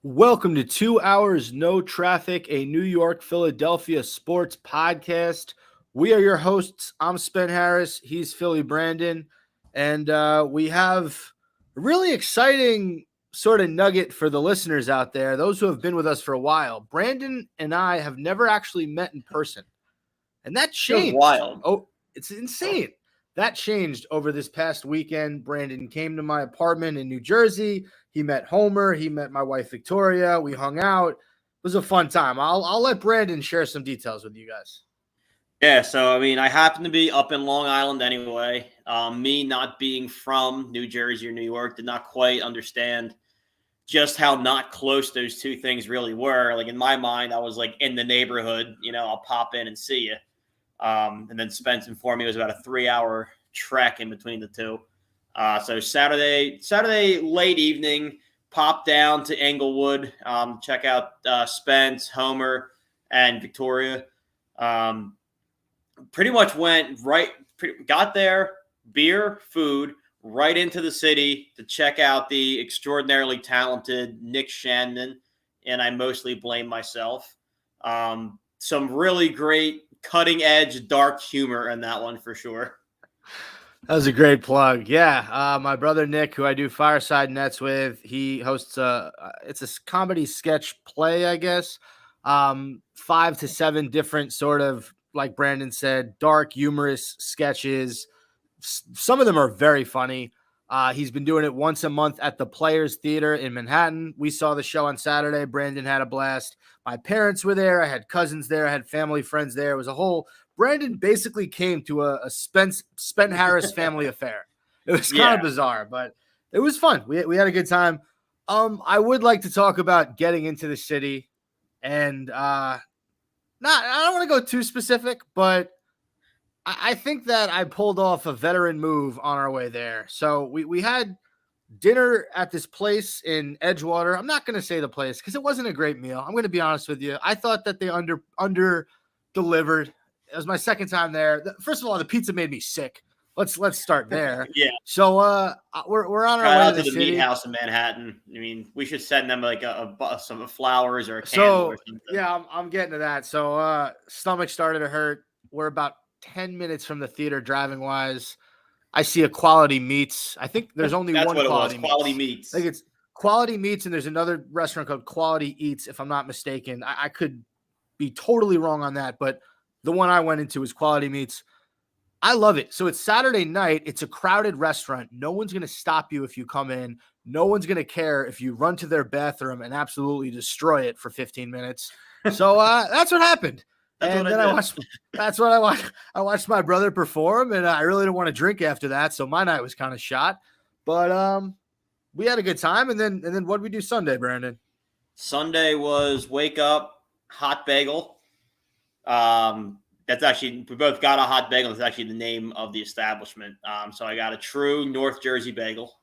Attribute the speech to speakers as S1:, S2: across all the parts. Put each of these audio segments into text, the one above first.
S1: Welcome to 2 Hours No Traffic, a New York, Philadelphia sports podcast. We are your hosts. I'm Spen Harris. He's Philly Brandon. And we have a really exciting sort of nugget for the listeners out there, those who have been with us for a while. Brandon and I have never actually met in person. And that changed.
S2: Wild.
S1: Oh, it's insane. That changed over this past weekend. Brandon came to my apartment in New Jersey. He met Homer. He met my wife, Victoria. We hung out. It was a fun time. I'll let Brandon share some details with you guys.
S2: Yeah, so, I happen to be up in Long Island anyway. Me not being from New Jersey or New York did not quite understand just how not close those two things really were. Like, in my mind, I was, like, in the neighborhood. I'll pop in and see you. And then Spence informed me it was about a 3-hour trek in between the two. So Saturday late evening, popped down to Englewood, check out Spence, Homer, and Victoria. Pretty much got there, beer, food, right into the city to check out the extraordinarily talented Nick Shannon, and I mostly blame myself. Some really great cutting-edge dark humor in that one for sure.
S1: That was a great plug. Yeah, my brother Nick, who I do Fireside Nets with, he hosts it's a comedy sketch play, I guess. 5 to 7 different sort of, like Brandon said, dark, humorous sketches. Some of them are very funny. He's been doing it once a month at the Players Theater in Manhattan. We saw the show on Saturday. Brandon had a blast. My parents were there. I had cousins there. I had family friends there. It was a whole – Brandon basically came to a Spen Harris family affair. It was kind of bizarre, but it was fun. We had a good time. I would like to talk about getting into the city, and I don't want to go too specific, but I think that I pulled off a veteran move on our way there. So we had dinner at this place in Edgewater. I'm not going to say the place because it wasn't a great meal. I'm going to be honest with you. I thought that they under delivered. It was my second time there. First of all, the pizza made me sick. Let's start there.
S2: Yeah.
S1: So we're on our way
S2: out
S1: to
S2: the
S1: city.
S2: Meat House in Manhattan. We should send them like some flowers or a candle or something.
S1: Yeah, I'm getting to that. So stomach started to hurt. We're about 10 minutes from the theater driving wise. I see a Quality Meats. I think there's only one Quality Meats.
S2: Quality Meats.
S1: I think it's Quality Meats, and there's another restaurant called Quality Eats, if I'm not mistaken. I could be totally wrong on that, but the one I went into is Quality Meats. I love it. So it's Saturday night. It's a crowded restaurant. No one's going to stop you if you come in. No one's going to care if you run to their bathroom and absolutely destroy it for 15 minutes. So that's what happened. And then I watched my brother perform, and I really didn't want to drink after that. So my night was kind of shot, but we had a good time. And then what did we do Sunday, Brandon?
S2: Sunday was wake up, hot bagel. That's actually, we both got a hot bagel. That's actually the name of the establishment. So I got a true North Jersey bagel.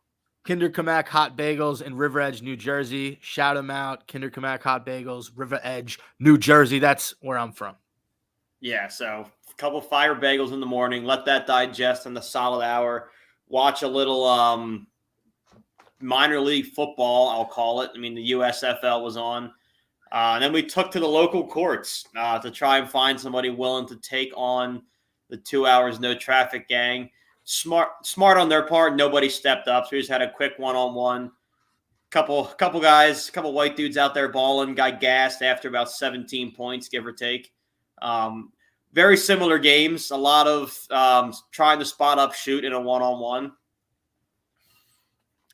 S1: Kinder Kamak Hot Bagels in River Edge, New Jersey. Shout them out. Kinder Kamak Hot Bagels, River Edge, New Jersey. That's where I'm from.
S2: Yeah, so a couple fire bagels in the morning. Let that digest in the solid hour. Watch a little minor league football, I'll call it. The USFL was on. And then we took to the local courts to try and find somebody willing to take on the 2 hours no traffic gang. Smart on their part. Nobody stepped up, so we just had a quick one-on-one. Couple guys, couple white dudes out there balling. Got gassed after about 17 points, give or take. Very similar games. A lot of trying to spot up shoot in a one-on-one.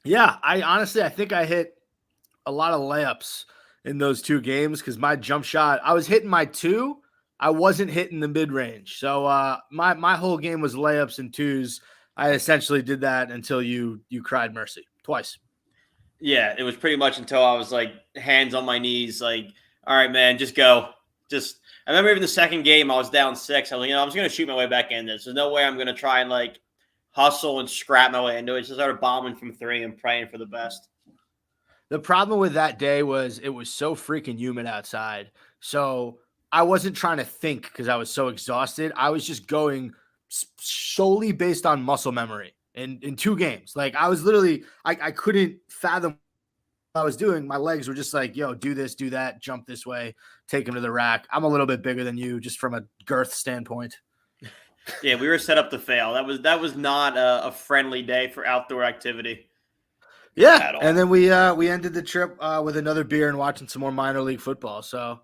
S1: Yeah, I think I hit a lot of layups in those two games because my jump shot, I was hitting my 2. I wasn't hitting the mid-range. So my whole game was layups and 2s. I essentially did that until you cried mercy twice.
S2: Yeah, it was pretty much until I was like hands on my knees, like, all right, man, just go. I remember even the second game, I was down 6. I was like, I'm just going to shoot my way back in this. There's no way I'm going to try and like hustle and scrap my way into it. Just started bombing from 3 and praying for the best.
S1: The problem with that day was it was so freaking humid outside. So I wasn't trying to think because I was so exhausted. I was just going solely based on muscle memory in 2 games. Like I was literally, I couldn't fathom I was doing, my legs were just like, yo, do this, do that, jump this way, take him to the rack. I'm a little bit bigger than you, just from a girth standpoint.
S2: Yeah, we were set up to fail. That was not a friendly day for outdoor activity.
S1: Yeah,
S2: At all.
S1: and then we ended the trip with another beer and watching some more minor league football. So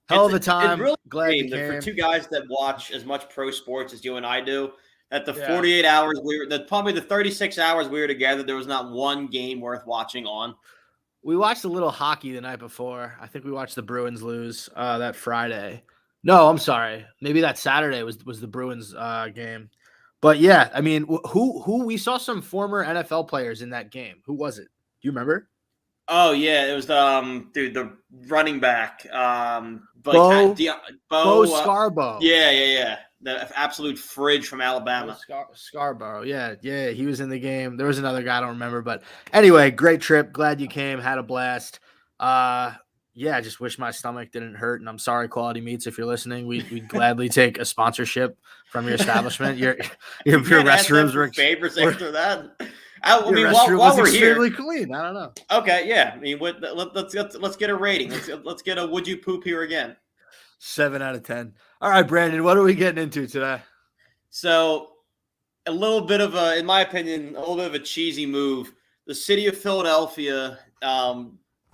S1: hell of a
S2: It's
S1: time.
S2: really
S1: Glad you
S2: a shame that for
S1: came.
S2: two guys that watch as much pro sports as you and I do, that the
S1: Yeah.
S2: 48 hours probably the 36 hours we were together, there was not one game worth watching on.
S1: We watched a little hockey the night before. I think we watched the Bruins lose that Friday. No, I'm sorry. Maybe that Saturday was the Bruins game. But yeah, I mean, who we saw some former NFL players in that game. Who was it? Do you remember?
S2: Oh yeah, it was the running back
S1: Bo
S2: Bo
S1: Scarborough.
S2: yeah, the absolute fridge from Alabama.
S1: Scarborough. Yeah, he was in the game. There was another guy I don't remember, but anyway, great trip. Glad you came. Had a blast. Yeah, I just wish my stomach didn't hurt, and I'm sorry, Quality Meats, if you're listening. We'd gladly take a sponsorship from your establishment. Your restrooms were
S2: favors after that. I
S1: your
S2: mean,
S1: restroom
S2: while
S1: was
S2: we're
S1: extremely
S2: here,
S1: clean. I don't know.
S2: okay, yeah. I mean, let's get a rating. Let's get a would you poop here again?
S1: 7 out of 10. All right, Brandon, what are we getting into today?
S2: So, a little bit of in my opinion, a little bit of a cheesy move. The city of Philadelphia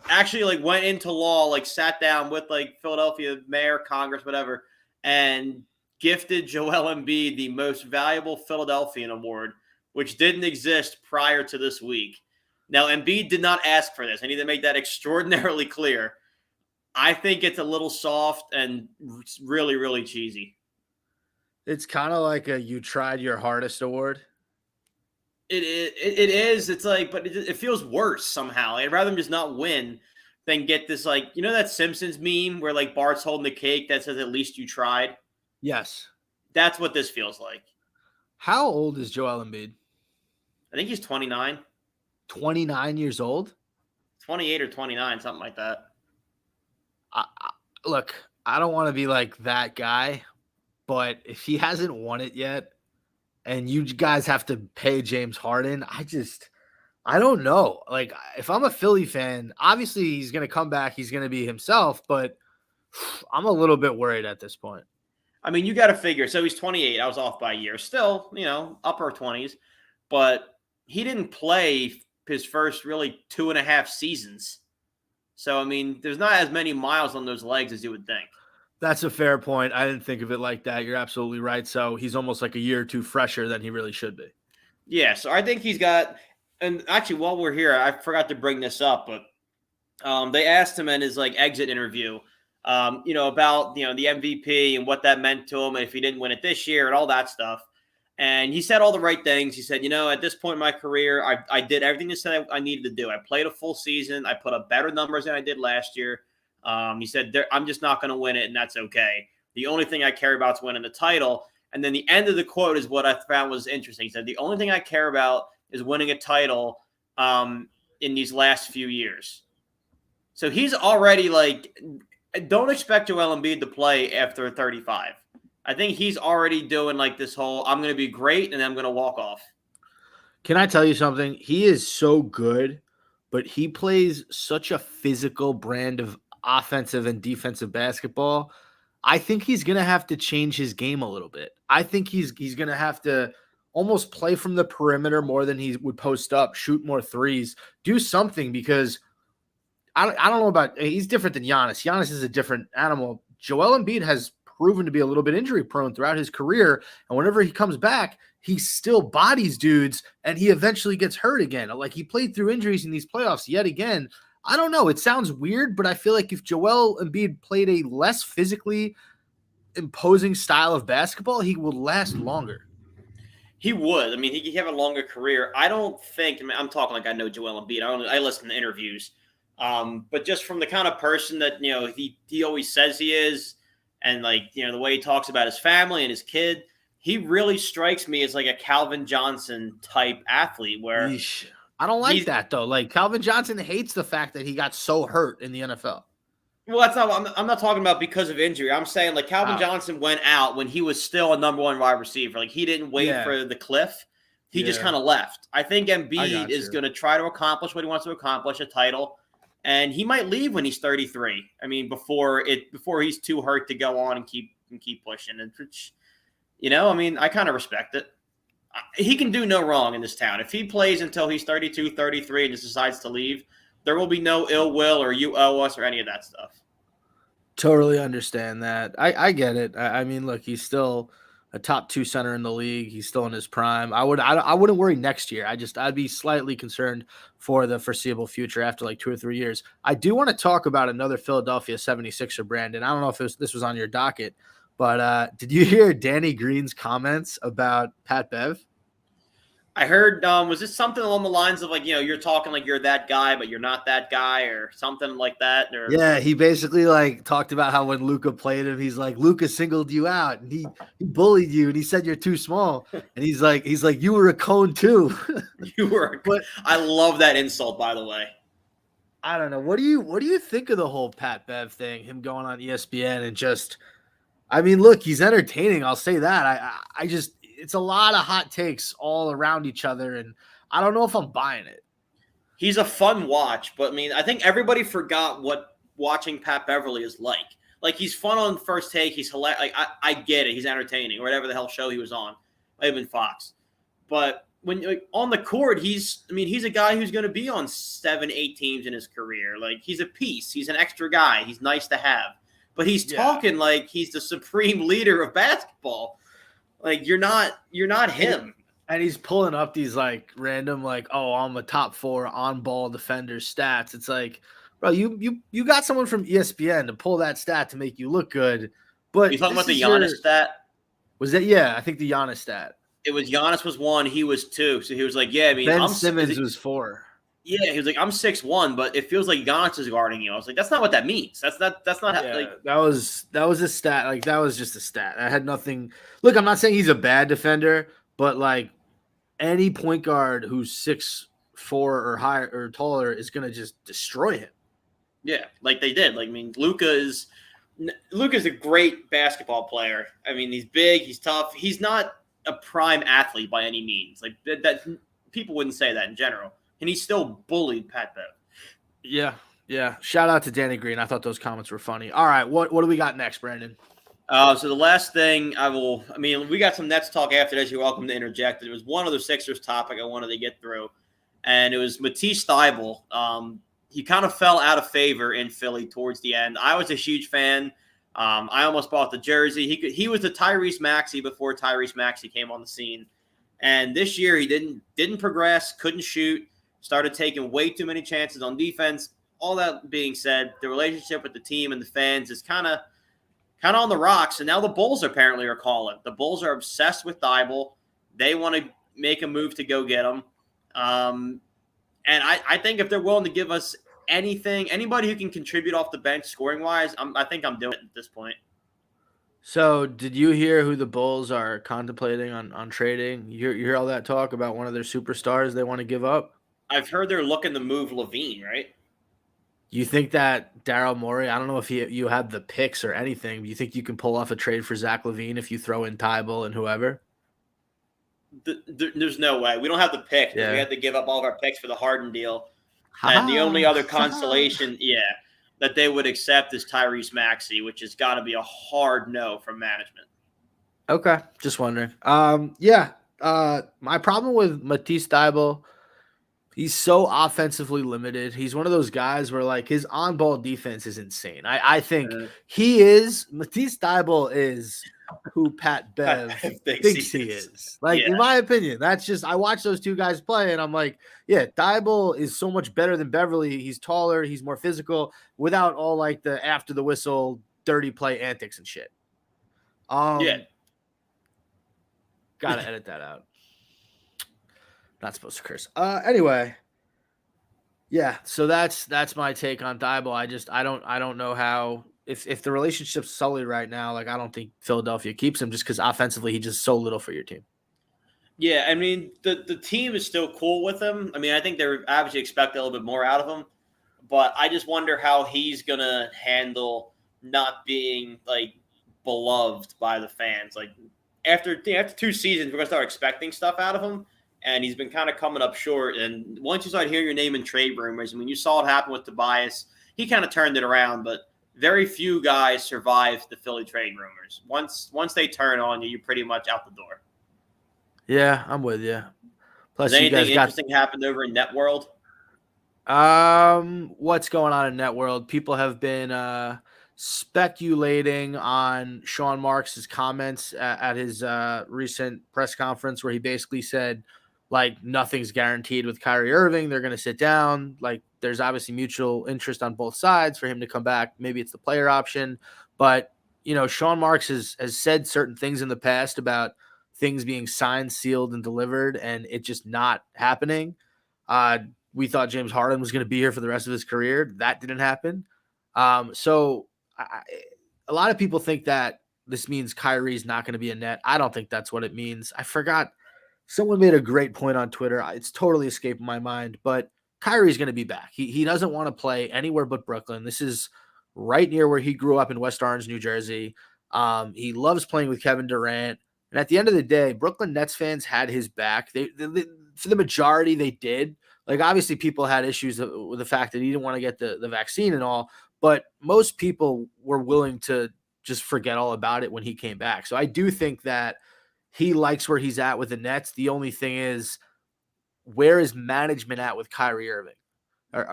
S2: actually went into law, sat down with Philadelphia mayor, Congress, whatever, and gifted Joel Embiid the most valuable Philadelphian award, which didn't exist prior to this week. Now, Embiid did not ask for this. I need to make that extraordinarily clear. I think it's a little soft and really, really cheesy.
S1: It's kind of like a you tried your hardest award.
S2: It is. It's but it feels worse somehow. I'd rather him just not win than get this that Simpsons meme where Bart's holding the cake that says at least you tried.
S1: Yes.
S2: That's what this feels like.
S1: How old is Joel Embiid?
S2: I think he's 29.
S1: 29 years old?
S2: 28 or 29, something like that.
S1: Look, I don't want to be like that guy, but if he hasn't won it yet and you guys have to pay James Harden, I don't know. If I'm a Philly fan, obviously he's going to come back. He's going to be himself, but I'm a little bit worried at this point.
S2: I mean, you got to figure. So he's 28. I was off by a year. Still, upper 20s. But he didn't play his first really 2.5 seasons. So, I mean, there's not as many miles on those legs as you would think.
S1: That's a fair point. I didn't think of it like that. You're absolutely right. So he's almost like a year or two fresher than he really should be.
S2: Yeah, so I think he's got – and actually, while we're here, I forgot to bring this up, but they asked him in his exit interview, about the MVP and what that meant to him, and if he didn't win it this year and all that stuff. And he said all the right things. He said, at this point in my career, I did everything he said I needed to do. I played a full season. I put up better numbers than I did last year. He said, I'm just not going to win it, and that's okay. The only thing I care about is winning the title. And then the end of the quote is what I found was interesting. He said, the only thing I care about is winning a title in these last few years. So he's already don't expect Joel Embiid to play after 35. I think he's already doing this whole, I'm going to be great and I'm going to walk off.
S1: Can I tell you something? He is so good, but he plays such a physical brand of offensive and defensive basketball. I think he's going to have to change his game a little bit. I think he's going to have to almost play from the perimeter more than he would post up, shoot more threes, do something, because I don't know about – he's different than Giannis. Giannis is a different animal. Joel Embiid has proven to be a little bit injury prone throughout his career, and whenever he comes back, he still bodies dudes, and he eventually gets hurt again. He played through injuries in these playoffs yet again. I don't know. It sounds weird, but I feel like if Joel Embiid played a less physically imposing style of basketball, he will last longer.
S2: He would. I mean, he could have a longer career. I don't think – I'm talking I know Joel Embiid. I listen to interviews. But just from the kind of person that, he always says he is, and the way he talks about his family and his kid, he really strikes me as a Calvin Johnson type athlete where
S1: Yeesh. I don't like that though. Calvin Johnson hates the fact that he got so hurt in the NFL.
S2: Well, that's not. I'm not talking about because of injury. I'm saying Calvin Johnson went out when he was still a number one wide receiver. He didn't wait for the cliff. He just kind of left. I think Embiid is going to try to accomplish what he wants to accomplish, a title. and he might leave when he's 33. I mean, before he's too hurt to go on and keep pushing. And which, I mean, I kind of respect it. He can do no wrong in this town. If he plays until he's 32, 33, and just decides to leave, there will be no ill will or you owe us or any of that stuff.
S1: Totally understand that. I get it. I mean, look, he's still a top 2 center in the league. He's still in his prime. I wouldn't worry next year. I'd be slightly concerned for the foreseeable future after like 2 or 3 years. I do want to talk about another Philadelphia 76er, Brandon. I don't know if this was on your docket, but did you hear Danny Green's comments about Pat Bev?
S2: I heard, was this something along the lines of like, you're talking like you're that guy, but you're not that guy, or something like that? Or
S1: Yeah, he basically like talked about how when Luca played him, he's like, Luca singled you out and he bullied you and he said you're too small. And he's like, you were a cone too.
S2: You were. But I love that insult, by the way.
S1: I don't know. What do you think of the whole Pat Bev thing? Him going on ESPN and just, I mean, look, he's entertaining. I'll say that. I just, it's a lot of hot takes all around each other, and I don't know if I'm buying it.
S2: He's a fun watch, but I mean, I think everybody forgot what watching Pat Beverly is like. Like, he's fun on First Take. He's hilarious. Like, I get it. He's entertaining, or whatever the hell show he was on. Might have been Fox. But when on the court, he's a guy who's going to be on 7, 8 teams in his career. Like, he's a piece. He's an extra guy. He's nice to have. But he's talking like he's the supreme leader of basketball. Like, you're not him.
S1: And he's pulling up these like random, like, oh, I'm a top 4 on ball defender stats. It's like, bro, you got someone from ESPN to pull that stat to make you look good. But
S2: you talking about the Giannis stat?
S1: Was that? Yeah, I think the Giannis stat.
S2: It was Giannis was 1, he was 2. So he was like, yeah, I mean,
S1: Ben Simmons was 4.
S2: Yeah, he was like, I'm 6'1", but it feels like Giannis is guarding you. I was like, that's not what that means. That's not like
S1: that was a stat. Like, that was just a stat. I had nothing. Look, I'm not saying he's a bad defender, but like any point guard who's 6'4" or higher or taller is gonna just destroy him.
S2: Yeah, like they did. Like, I mean, Luka's a great basketball player. I mean, he's big, he's tough. He's not a prime athlete by any means. Like that people wouldn't say that in general. And he still bullied Pat Bev.
S1: Yeah. Shout out to Danny Green. I thought those comments were funny. All right, what do we got next, Brandon?
S2: So the last thing we got some Nets talk after this. You're welcome to interject. There was one other Sixers topic I wanted to get through, and it was Matisse Thybulle. He kind of fell out of favor in Philly towards the end. I was a huge fan. I almost bought the jersey. He was the Tyrese Maxey before Tyrese Maxey came on the scene. And this year he didn't progress, couldn't shoot, started taking way too many chances on defense. All that being said, the relationship with the team and the fans is kind of on the rocks. And now the Bulls apparently are calling. The Bulls are obsessed with Thybulle. They want to make a move to go get him. And I think if they're willing to give us anything, anybody who can contribute off the bench scoring wise, I think I'm doing it at this point.
S1: So did you hear who the Bulls are contemplating on trading? You hear all that talk about one of their superstars they want to give up?
S2: I've heard they're looking to move Levine, right?
S1: You think that Daryl Morey, I don't know if you have the picks or anything, but you think you can pull off a trade for Zach LaVine if you throw in Thybulle and whoever?
S2: There's no way. We don't have the pick. Yeah. We had to give up all of our picks for the Harden deal. And the only other consolation, that they would accept is Tyrese Maxey, which has got to be a hard no from management.
S1: Okay, just wondering. My problem with Matisse Thybulle, he's so offensively limited. He's one of those guys where like his on-ball defense is insane. I think Matisse Thybulle is who Pat Bev thinks he is. Like, in my opinion, that's just, I watch those two guys play and I'm like, yeah, Thybulle is so much better than Beverly. He's taller, he's more physical without all like the after the whistle dirty play antics and shit. Gotta edit that out. Not supposed to curse. Anyway. Yeah, so that's my take on Thybulle. I don't know how if the relationship's sullied right now, like I don't think Philadelphia keeps him just because offensively he's just so little for your team.
S2: Yeah, I mean the team is still cool with him. I mean, I think they're obviously expect a little bit more out of him, but I just wonder how he's gonna handle not being like beloved by the fans. Like after 2 seasons, we're gonna start expecting stuff out of him. and he's been kind of coming up short. And once you start hearing your name in trade rumors, I mean, you saw it happen with Tobias. He kind of turned it around, but very few guys survive the Philly trade rumors. Once they turn on you, you're pretty much out the door.
S1: Yeah, I'm with you.
S2: Has
S1: Plus, you
S2: anything
S1: guys got
S2: interesting happened over in Net World?
S1: what's going on in Net World? People have been speculating on Sean Marks' comments at his recent press conference where he basically said, like, nothing's guaranteed with Kyrie Irving. They're going to sit down. Like, there's obviously mutual interest on both sides for him to come back. Maybe it's the player option. But, Sean Marks has said certain things in the past about things being signed, sealed, and delivered, and it just not happening. We thought James Harden was going to be here for the rest of his career. That didn't happen. So a lot of people think that this means Kyrie's not going to be a net. I don't think that's what it means. I forgot. Someone made a great point on Twitter. It's totally escaped my mind, but Kyrie's going to be back. He doesn't want to play anywhere but Brooklyn. This is right near where he grew up in West Orange, New Jersey. He loves playing with Kevin Durant. And at the end of the day, Brooklyn Nets fans had his back. They for the majority, they did. Like, obviously, people had issues with the fact that he didn't want to get the vaccine and all, but most people were willing to just forget all about it when he came back. So I do think that he likes where he's at with the Nets. The only thing is, where is management at with Kyrie Irving?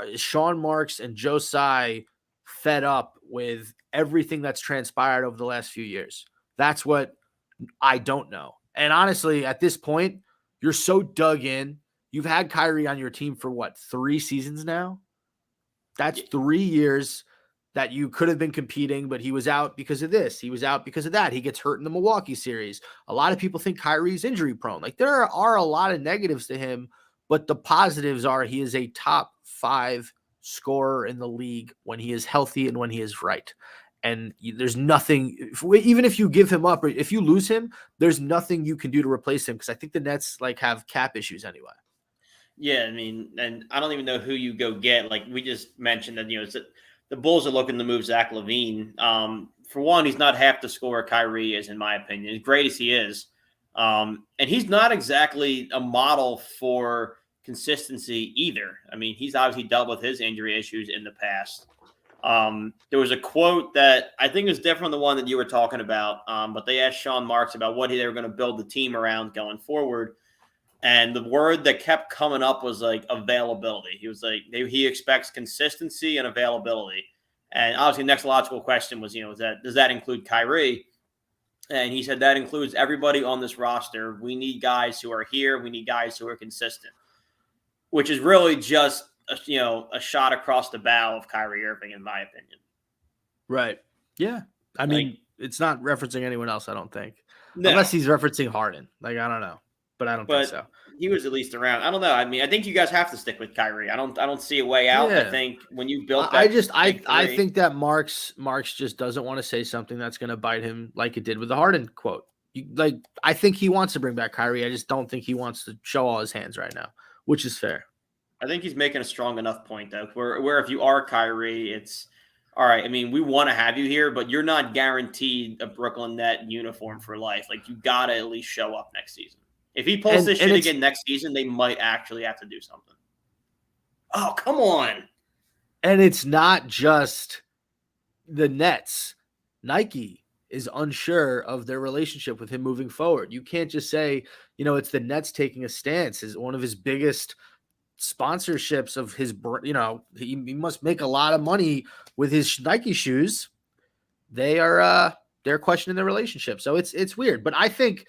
S1: Is Sean Marks and Joe Tsai fed up with everything that's transpired over the last few years? That's what I don't know. And honestly, at this point, you're so dug in. You've had Kyrie on your team for what, 3 seasons now? That's 3 years that you could have been competing, but he was out because of this. He was out because of that. He gets hurt in the Milwaukee series. A lot of people think Kyrie's injury prone. Like, there are a lot of negatives to him, but the positives are he is a top 5 scorer in the league when he is healthy and when he is right. And there's nothing, even if you give him up or if you lose him, there's nothing you can do to replace him, because I think the Nets have cap issues anyway.
S2: Yeah, I mean, and I don't even know who you go get. Like we just mentioned that, the Bulls are looking to move Zach LaVine. For one, he's not half the scorer Kyrie is, in my opinion, as great as he is. And he's not exactly a model for consistency either. I mean, he's obviously dealt with his injury issues in the past. There was a quote that I think is different than the one that you were talking about, but they asked Sean Marks about what they were going to build the team around going forward. And the word that kept coming up was availability. He was he expects consistency and availability. And obviously, the next logical question was, does that include Kyrie? And he said that includes everybody on this roster. We need guys who are here. We need guys who are consistent, which is really just a shot across the bow of Kyrie Irving, in my opinion.
S1: Right. Yeah. I mean, it's not referencing anyone else, I don't think.
S2: No.
S1: Unless he's referencing Harden. I don't know. But I don't think so.
S2: He was at least around. I don't know. I mean, I think you guys have to stick with Kyrie. I don't see a way out. Yeah. I think when you built that,
S1: I think that Marks just doesn't want to say something that's going to bite him like it did with the Harden quote. I think he wants to bring back Kyrie. I just don't think he wants to show all his hands right now, which is fair.
S2: I think he's making a strong enough point, though, where if you are Kyrie, it's all right. I mean, we want to have you here, but you're not guaranteed a Brooklyn Net uniform for life. You got to at least show up next season. If he pulls this shit again next season, they might actually have to do something. Oh, come on.
S1: And it's not just the Nets. Nike is unsure of their relationship with him moving forward. You can't just say, it's the Nets taking a stance. Is one of his biggest sponsorships of his, he must make a lot of money with his Nike shoes. They're questioning their relationship. So it's weird. But I think,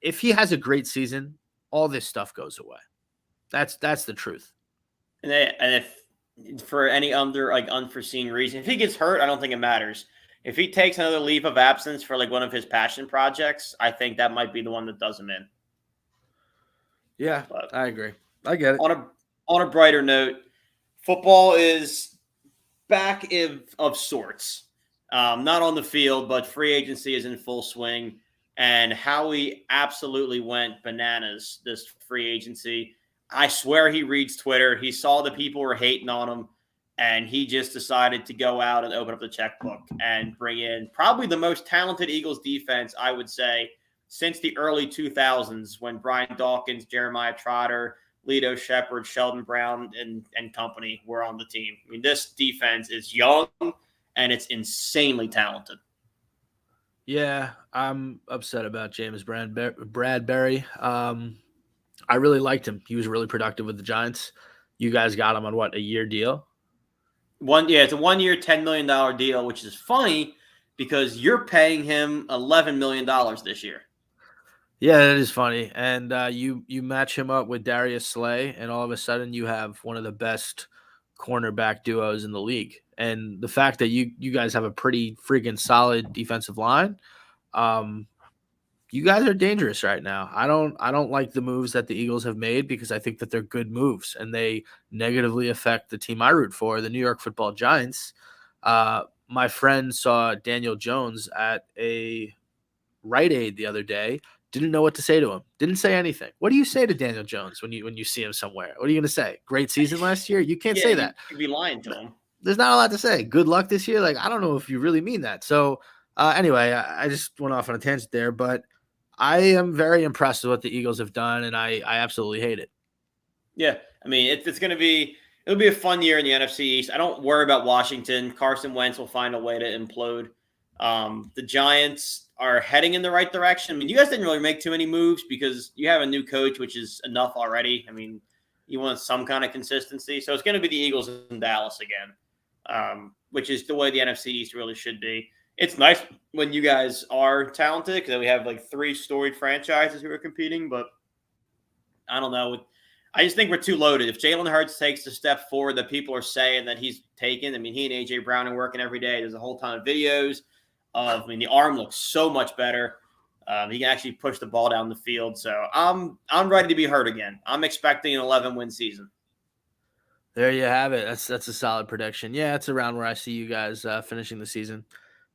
S1: if he has a great season, all this stuff goes away. That's the truth.
S2: And if for any unforeseen reason, if he gets hurt, I don't think it matters. If he takes another leave of absence for one of his passion projects, I think that might be the one that does him in.
S1: Yeah, but I agree. I get it.
S2: On a brighter note, football is back of sorts. Not on the field, but free agency is in full swing. And Howie absolutely went bananas this free agency. I swear he reads Twitter. He saw the people were hating on him, and he just decided to go out and open up the checkbook and bring in probably the most talented Eagles defense, I would say, since the early 2000s when Brian Dawkins, Jeremiah Trotter, Lito Shepard, Sheldon Brown, and company were on the team. I mean, this defense is young and it's insanely talented.
S1: Yeah, I'm upset about James Bradbury. I really liked him. He was really productive with the Giants. You guys got him on what, a year deal?
S2: It's a 1 year, $10 million deal, which is funny because you're paying him $11 million this year.
S1: Yeah, that is funny. And you match him up with Darius Slay, and all of a sudden you have one of the best cornerback duos in the league. And the fact that you guys have a pretty freaking solid defensive line, you guys are dangerous right now. I don't like the moves that the Eagles have made because I think that they're good moves and they negatively affect the team I root for, the New York Football Giants. My friend saw Daniel Jones at a Rite Aid the other day. Didn't know what to say to him. Didn't say anything. What do you say to Daniel Jones when you see him somewhere? What are you going to say? Great season last year? You can't say that.
S2: You'd be lying to him.
S1: There's not a lot to say. Good luck this year. Like, I don't know if you really mean that. So anyway, I just went off on a tangent there, but I am very impressed with what the Eagles have done, and I absolutely hate it.
S2: Yeah, I mean, it'll be a fun year in the NFC East. I don't worry about Washington. Carson Wentz will find a way to implode. The Giants are heading in the right direction. I mean, you guys didn't really make too many moves because you have a new coach, which is enough already. I mean, you want some kind of consistency. So it's going to be the Eagles in Dallas again, which is the way the NFC East really should be. It's nice when you guys are talented because we have like 3 storied franchises who are competing, but I don't know. I just think we're too loaded. If Jalen Hurts takes the step forward that people are saying that he's taken, I mean, he and A.J. Brown are working every day. There's a whole ton of videos the arm looks so much better. He can actually push the ball down the field. So I'm ready to be hurt again. I'm expecting an 11-win season.
S1: There you have it. That's a solid prediction. Yeah, it's around where I see you guys finishing the season.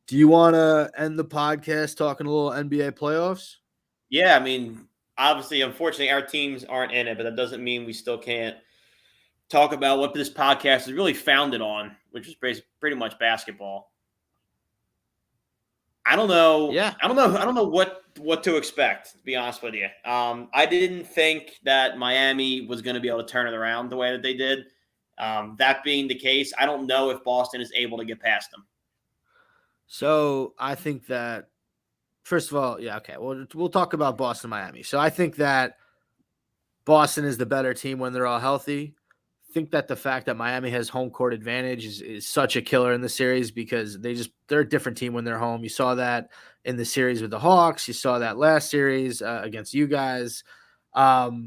S1: Do you want to end the podcast talking a little NBA playoffs?
S2: Yeah, I mean, obviously, unfortunately, our teams aren't in it, but that doesn't mean we still can't talk about what this podcast is really founded on, which is pretty much basketball. I don't know.
S1: Yeah.
S2: I don't know what to expect, to be honest with you. I didn't think that Miami was going to be able to turn it around the way that they did. That being the case, I don't know if Boston is able to get past them.
S1: So I think that, first of all, yeah, okay, we'll talk about Boston, Miami. So I think that Boston is the better team when they're all healthy. I think that the fact that Miami has home court advantage is such a killer in the series because they're a different team when they're home. You saw that in the series with the Hawks. You saw that last series against you guys. But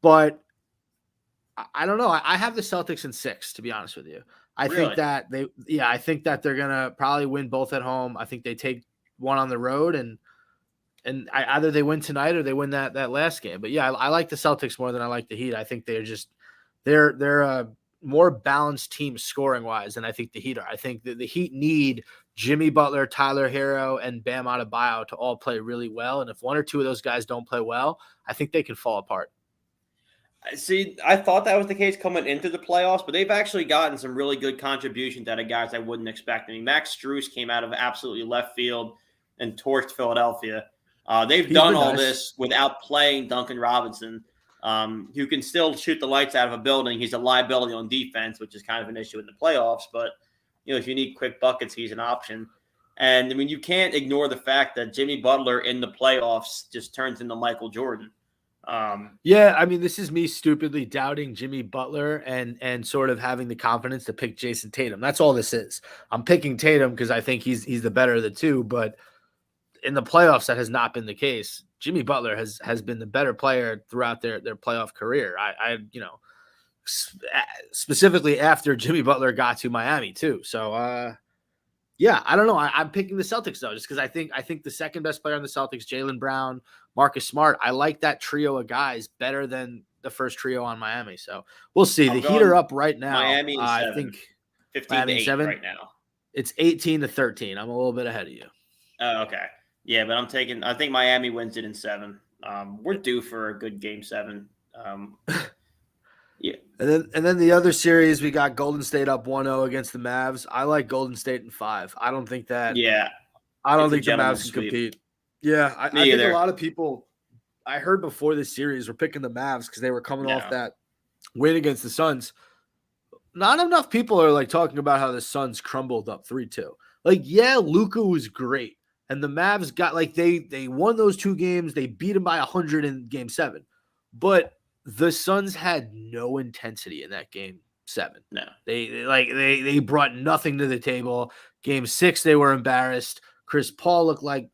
S1: I don't know. I have the Celtics in 6, to be honest with you. I think that I think that they're gonna probably win both at home. I think they take one on the road, and either they win tonight or they win that last game. But yeah, I like the Celtics more than I like the Heat. I think they're a more balanced team scoring wise than I think the Heat are. I think the Heat need Jimmy Butler, Tyler Hero, and Bam Adebayo to all play really well. And if one or two of those guys don't play well, I think they can fall apart.
S2: See, I thought that was the case coming into the playoffs, but they've actually gotten some really good contributions out of guys I wouldn't expect. I mean, Max Strus came out of absolutely left field and torched Philadelphia. They've done all this without playing Duncan Robinson, who can still shoot the lights out of a building. He's a liability on defense, which is kind of an issue in the playoffs. But, if you need quick buckets, he's an option. And, I mean, you can't ignore the fact that Jimmy Butler in the playoffs just turns into Michael Jordan.
S1: Yeah, I mean, this is me stupidly doubting Jimmy Butler and sort of having the confidence to pick Jason Tatum. That's all this is. I'm picking Tatum because I think he's the better of the two, but in the playoffs, that has not been the case. Jimmy Butler has been the better player throughout their playoff career. Specifically after Jimmy Butler got to Miami too. So, yeah, I don't know. I'm picking the Celtics though, just because I think the second best player on the Celtics, Jaylen Brown, Marcus Smart. I like that trio of guys better than the first trio on Miami. So we'll see. The Heat are up right now.
S2: Miami in 7.
S1: I think
S2: 15-8 right now.
S1: It's 18-13. I'm a little bit ahead of you.
S2: Oh, okay. Yeah, but I think Miami wins it in 7. We're due for a good game 7. Yeah.
S1: And then the other series, we got Golden State up 1-0 against the Mavs. I like Golden State in 5. I don't think that.
S2: Yeah.
S1: I don't think the Mavs can compete. Yeah, I
S2: Me
S1: think a
S2: either.
S1: lot of people I heard before this series were picking the Mavs because they were coming off
S2: No.
S1: that win against the Suns. Not enough people are like talking about how the Suns crumbled up 3-2. Like, yeah, Luka was great. And the Mavs got like they won those two games. They beat them by 100 in game 7. But the Suns had no intensity in that game 7.
S2: No.
S1: They brought nothing to the table. Game 6 they were embarrassed. Chris Paul looked like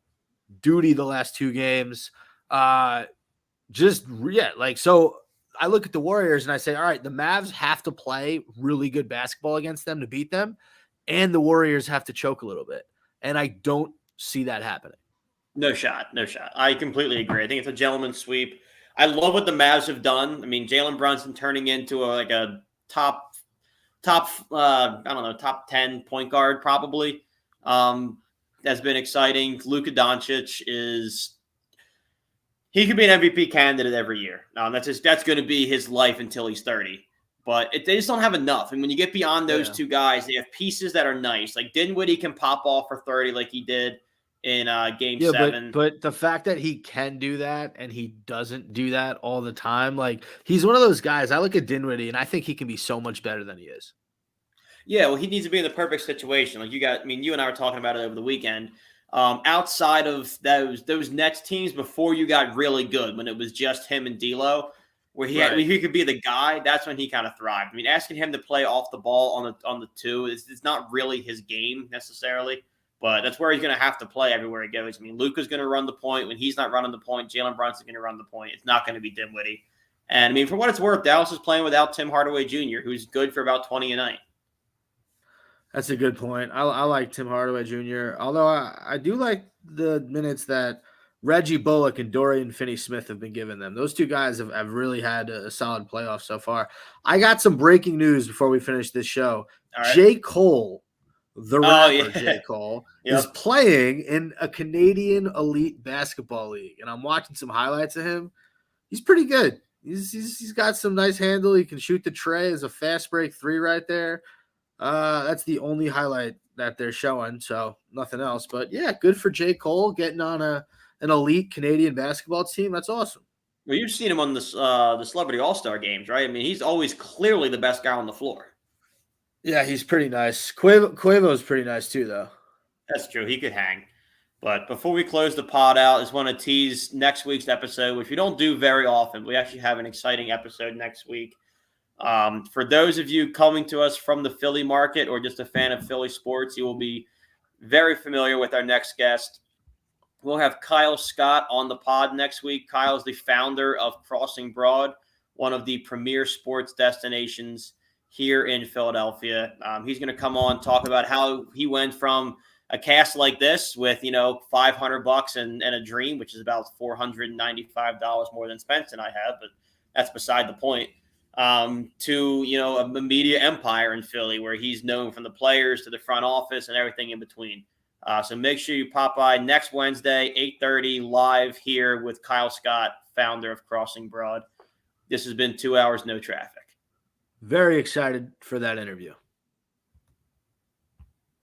S1: duty the last two games. So I look at the Warriors and I say, all right, the Mavs have to play really good basketball against them to beat them, and the Warriors have to choke a little bit. And I don't see that happening.
S2: No shot. No shot. I completely agree. I think it's a gentleman's sweep. I love what the Mavs have done. I mean, Jalen Brunson turning into a top I don't know, top 10 point guard probably. Has been exciting. Luka Doncic he could be an MVP candidate every year. That's going to be his life until he's 30. But they just don't have enough. And when you get beyond those two guys, they have pieces that are nice. Like Dinwiddie can pop off for 30 like he did in Game 7.
S1: But the fact that he can do that and he doesn't do that all the time, like he's one of those guys. I look at Dinwiddie and I think he can be so much better than he is.
S2: Yeah, well, he needs to be in the perfect situation. Like you and I were talking about it over the weekend. Outside of those Nets teams before you got really good, when it was just him and D'Lo, where he could be the guy, that's when he kind of thrived. I mean, asking him to play off the ball on the two is not really his game necessarily, but that's where he's going to have to play everywhere he goes. I mean, Luka's going to run the point. When he's not running the point, Jalen Brunson's going to run the point. It's not going to be Dinwiddie. And I mean, for what it's worth, Dallas is playing without Tim Hardaway Jr., who's good for about 20 a night.
S1: That's a good point. I like Tim Hardaway Jr., although I do like the minutes that Reggie Bullock and Dorian Finney-Smith have been giving them. Those two guys have really had a solid playoff so far. I got some breaking news before we finish this show.
S2: Right.
S1: J. Cole, the rapper J. Cole,
S2: Yep.
S1: is playing in a Canadian elite basketball league, and I'm watching some highlights of him. He's pretty good. He's got some nice handle. He can shoot the tray. There's a fast break 3 right there. That's the only highlight that they're showing, so nothing else. But yeah, good for J. Cole getting on an elite Canadian basketball team. That's awesome.
S2: Well, you've seen him on the Celebrity All-Star games, right? I mean, he's always clearly the best guy on the floor.
S1: Yeah, he's pretty nice. Quavo's pretty nice too, though.
S2: That's true. He could hang. But before we close the pod out, I just want to tease next week's episode, which we don't do very often. We actually have an exciting episode next week. For those of you coming to us from the Philly market or just a fan of Philly sports, you will be very familiar with our next guest. We'll have Kyle Scott on the pod next week. Kyle's the founder of Crossing Broad, one of the premier sports destinations here in Philadelphia. He's going to come on, talk about how he went from a cast like this with, $500 and a dream, which is about $495 more than Spence and I have, but that's beside the point. To a media empire in Philly where he's known from the players to the front office and everything in between. So make sure you pop by next Wednesday, 8:30, live here with Kyle Scott, founder of Crossing Broad. This has been 2 hours, no traffic.
S1: Very excited for that interview.